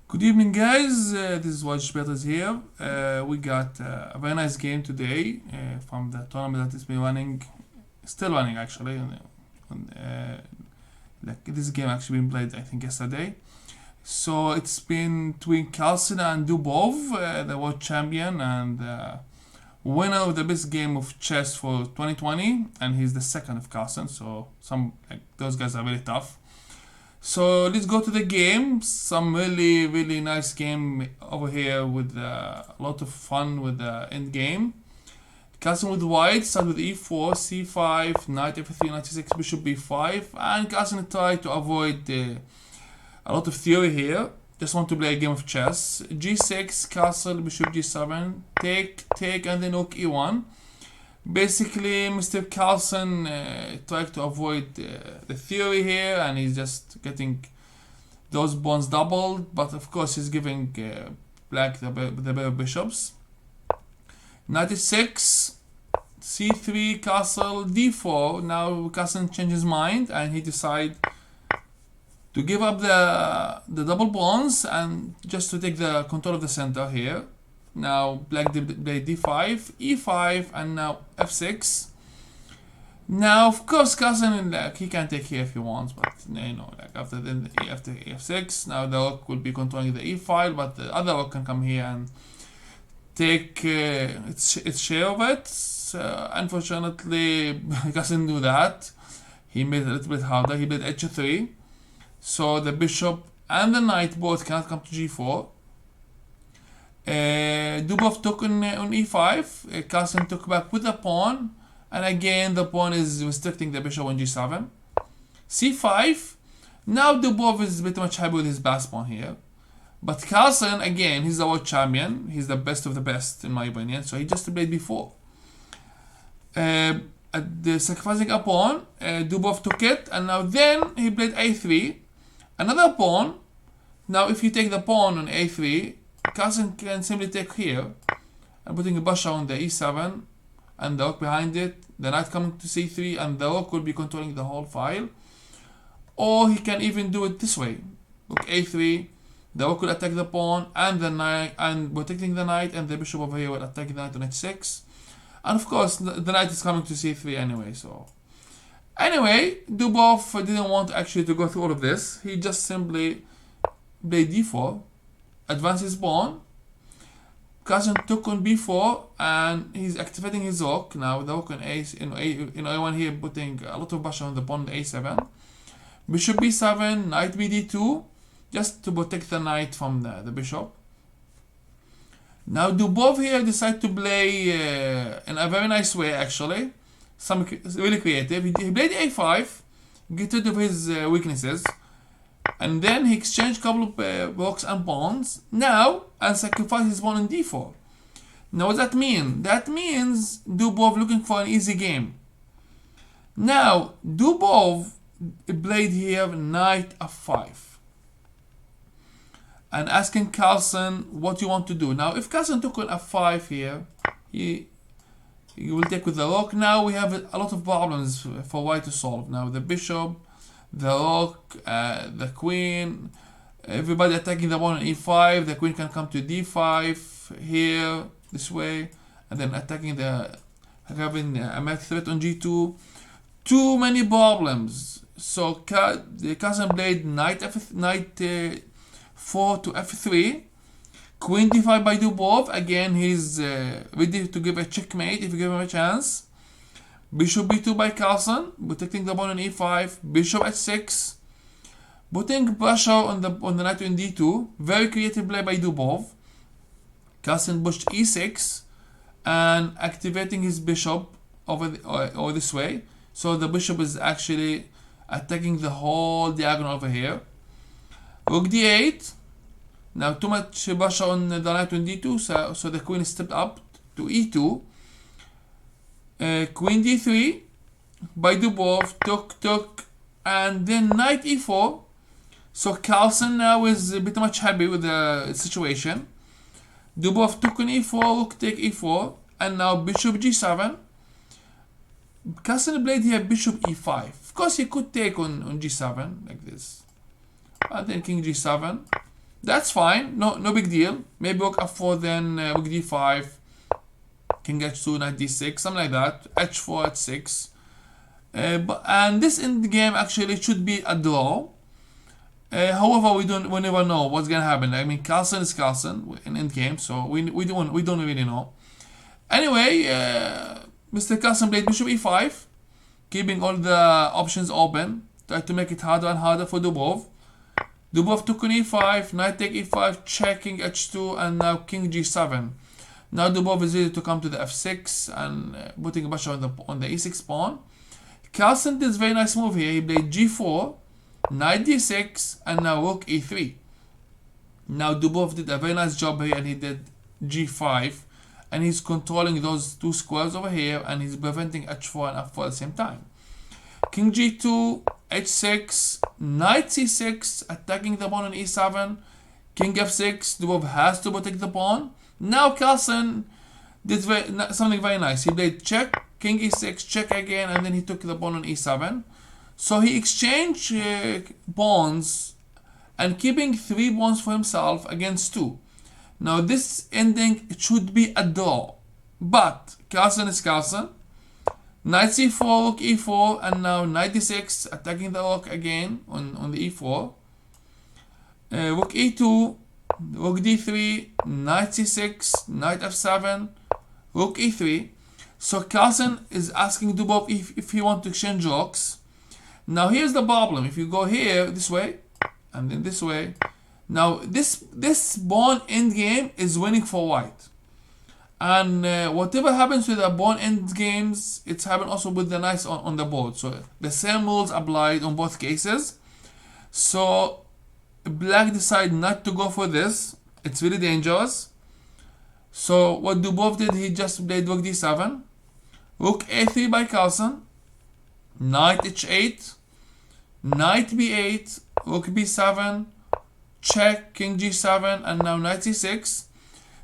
Good evening, guys. This is Waj Betas here. We got a very nice game today from the tournament that has been running, still running actually. Like this game actually been played, I think, yesterday. So it's been between Carlsen and Dubov, the world champion and winner of the best game of chess for 2020, and he's the second of Carlsen. So those guys are really tough. So let's go to the game. Some really nice game over here with a lot of fun with the end game. Carlsen with white, start with e4, c5, knight f3, knight c6, bishop b5, and Carlsen tried to avoid a lot of theory here. Just want to play a game of chess. g6, castle, bishop g7, take, and then rook e1. Basically, Mr. Carlsen tried to avoid the theory here, and he's just getting those pawns doubled. But of course, he's giving black the better bishops. Knight e6, c3, castle, d4. Now Carlsen changed his mind, and he decided to give up the double pawns and just to take the control of the center here. Now black played d5, e5, and now f6. Now of course Carlsen, like, he can take here if he wants, but like after f6, now the rook will be controlling the e file, but the other rook can come here and take its share of it. Unfortunately, Carlsen do that. He made it a little bit harder. He played h3, so the bishop and the knight both cannot come to g4. Dubov took on e5. Carlsen took back with the pawn, and again the pawn is restricting the bishop on g7. c5. Now Dubov is pretty much happy with his pass pawn here, but Carlsen, again, he's the world champion. He's the best of the best in my opinion. So he just played b4. Sacrificing a pawn, Dubov took it, and now then he played a3. Another pawn. Now if you take the pawn on a3, Carlsen can simply take here and putting a basha on the e7 and the rook behind it, the knight coming to c3, and the rook will be controlling the whole file. Or he can even do it this way. Rook a3, the rook will attack the pawn and the knight, and protecting the knight, and the bishop over here will attack the knight on h6. And of course the knight is coming to c3 anyway. So anyway, Dubov didn't want actually to go through all of this. He just simply played d4, advance his pawn. Carlsen took on b4, and he's activating his rook. Now the rook on a1 here, putting a lot of pressure on the pawn on a7. Bishop b7, knight bd2, just to protect the knight from the bishop. Now Dubov here decided to play in a very nice way actually. Really creative. He played a5, get rid of his weaknesses. And then he exchanged a couple of rocks and pawns. Now, and sacrificed his pawn in d4. Now what does that mean? That means Dubov looking for an easy game. Now, Dubov played here knight f5. And asking Carlsen, what you want to do? Now, if Carlsen took on f5 here, he will take with the rook. Now we have a lot of problems for white to solve. Now the bishop, the rook, the queen, everybody attacking the pawn on e5. The queen can come to d5 here, this way, and then attacking having a math threat on g2. Too many problems. So Carlsen played knight 4 to f3, queen d5 by Dubov. Again, he's ready to give a checkmate if you give him a chance. Bishop b2 by Carlsen, protecting the pawn on e5. Bishop h6, putting pressure on the knight on d2. Very creative play by Dubov. Carlsen pushed e6 and activating his bishop over this way. So the bishop is actually attacking the whole diagonal over here. Rook d8. Now too much pressure on the knight on d2, so the queen stepped up to e2. Queen d3 by Dubov, took, and then knight e4. So Carlsen now is pretty much happy with the situation. Dubov took on e4, rook take e4, and now bishop g7. Carlsen played here bishop e5. Of course, he could take on g7 like this, and then king g7. That's fine, no big deal. Maybe rook f4, then rook d5, king h2, knight d6, something like that. h4, h6. And this endgame actually should be a draw. However, we never know what's gonna happen. I mean, Carlsen is Carlsen in endgame, so we don't really know. Anyway, Mr. Carlsen played bishop e5, keeping all the options open. Tried to make it harder and harder for Dubov. Dubov took on e5, knight take e5, checking h2, and now king g7. Now Dubov is ready to come to the f6 and putting pressure on the e6 pawn. Carlsen did a very nice move here. He played g4, knight d6, and now rook e3. Now Dubov did a very nice job here, and he did g5, and he's controlling those two squares over here, and he's preventing h4 and f4 at the same time. King g2, h6, knight c6, attacking the pawn on e7, king f6. Dubov has to protect the pawn. Now Carlsen did something very nice. He played check, king e6, check again, and then he took the pawn on e7. So he exchanged pawns and keeping 3 pawns for himself against 2. Now this ending, it should be a draw, but Carlsen is Carlsen. Knight c4, rook e4, and now knight d6, attacking the rook again on the e4. Rook e2, rook d3, knight c6, knight f7, rook e3. So Carlsen is asking Dubov if he wants to exchange rooks. Now here's the problem. If you go here this way and then this way, now this pawn endgame is winning for white. And whatever happens with the pawn endgames, it's happened also with the knights on the board. So the same rules applied on both cases. So black decide not to go for this. It's really dangerous. So what Dubov did, he just played rook d7, rook a3 by Carlsen, knight h8, knight b8, rook b7, check, king g7, and now knight c6.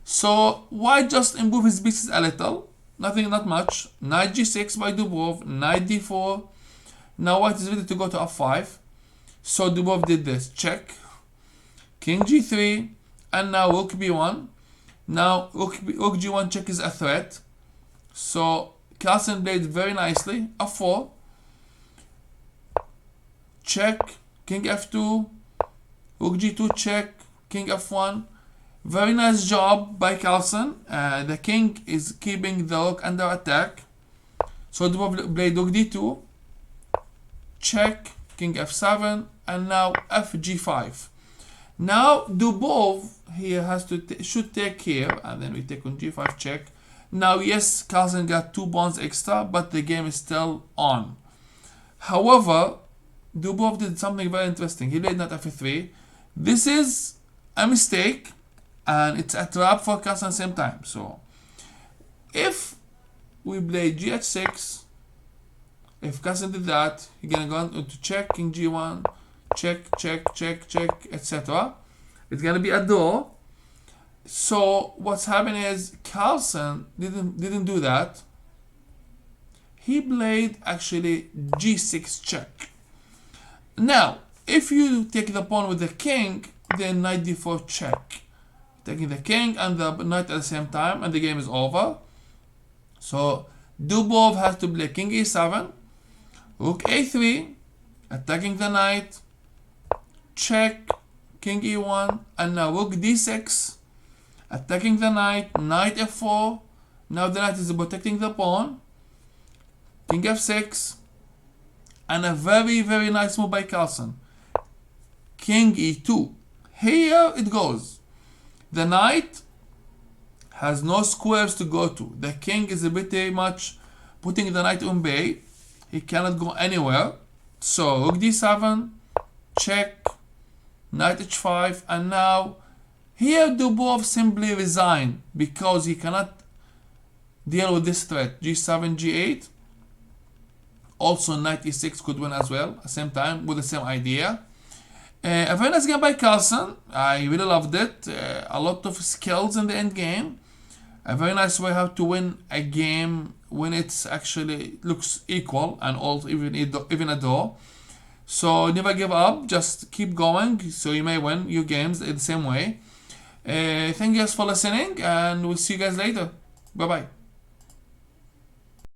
So white just improve his pieces a little, not much. Knight g6 by Dubov, knight d4. Now white is ready to go to f5. So Dubov did this, check, king g3, and now rook b1. Now rook g1 check is a threat. So Carlsen played very nicely, f4, check, king f2, rook g2 check, king f1. Very nice job by Carlsen. The king is keeping the rook under attack. So Dubov played rook d2, check, king f7, and now fg5. Now Dubov here should take here, and then we take on g5 check. Now yes, Carlsen got 2 pawns extra, but the game is still on. However, Dubov did something very interesting. He played knight f3. This is a mistake, and it's a trap for Carlsen at the same time. So if we play gh6, if Carlsen did that, he's gonna go into check, king g1, check, check, check, check, etc. It's gonna be a draw. So what's happening is Carlsen didn't do that. He played actually g6 check. Now, if you take the pawn with the king, then knight d4 check. Taking the king and the knight at the same time, and the game is over. So Dubov has to play king e7, rook a3, attacking the knight, check, king e1, and now rook d6, attacking the knight, knight f4. Now the knight is protecting the pawn, king f6, and a very, very nice move by Carlsen, king e2. Here it goes. The knight has no squares to go to. The king is pretty much putting the knight on bay. He cannot go anywhere. So rook d7, check, knight h5, and now here Dubov simply resigned because he cannot deal with this threat. g7, g8. Also knight e6 could win as well at the same time with the same idea. A very nice game by Carlsen. I really loved it. A lot of skills in the end game. A very nice way how to win a game when it's actually looks equal and also even a draw. So never give up, just keep going so you may win your games in the same way. Thank you guys for listening, and we'll see you guys later. Bye bye.